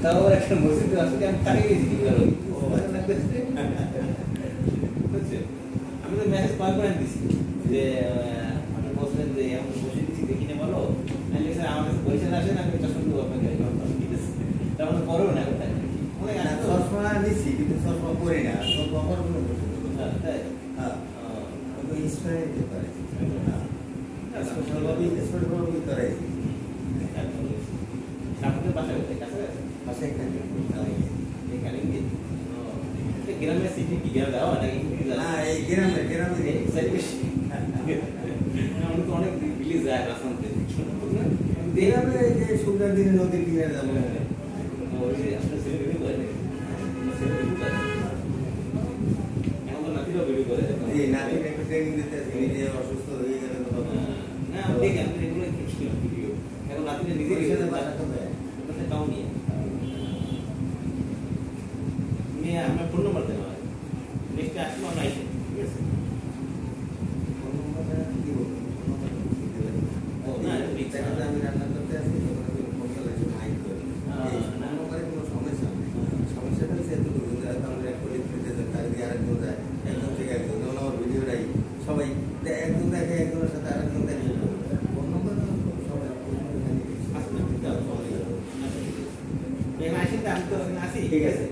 তাও একটা মসজিদ আসলে আমি তাকে গেছি কি করো আমি তো মেসেজ কল করে দিছি যে আপনি বলছেন যে আমি বসে দিচ্ছি দেখিনে বলো আমি স্যার আমার কাছে পয়সা আসে না আমি চশমা দেবো আপনাকে ঠিক আছে তার মানে করো না ওটা অনেক আছে চশমা নিচ্ছি কিন্তু চশমা পরি না চশমা করবো না তাই হ্যাঁ ইন্সপায়ার দিতে পারে স্পেশালভাবে করাইছি আপনাদের বাসায় কাছে পাশে এখানে এখানে গ্রামের সিটি কি গ্রামে দেওয়া নাকি না এই গ্রামে আমি তো অনেক ভিলেজ যায় রাস্তাতে গ্রামে যে সুন্দর দিনে নদীর কিনারে যাবো ওই যে আপনার ছেলে ভিডিও করে এখন তো নাতিরাও ভিডিও করে এই নাতিকে একটু ট্রেনিং দিতে আছে নিজে অসুস্থ হয়ে গেলে তো না আমি দেখি আমি এগুলো দেখছিলাম ভিডিও এখন নাতিরা নিজে বাসা কোথায় তাও নিয়ে নিয়ে আমার ফোন নম্বর দেওয়া হয় নেক্সট আসলে আমরা আইসি ঠিক আছে ফোন নম্বরটা কি বলবো ও না এটা আমি রান্না করতে আসি তখন আমি ফোন করে মাইক করি না নম্বরে কোনো সমস্যা নেই সমস্যাটা হচ্ছে এতটুকু আমাদের এক কলিগ ফিরতে যায় তার দিয়ে আরেকজন যায় একজন থেকে একজন যেমন আমার ভিডিওটাই সবাই একজন দেখে একজনের সাথে আরেকজন দেখে ফোন নম্বর সবাই আসলে ঠিক আছে এখানে আসি তো আমি তো আসি ঠিক আছে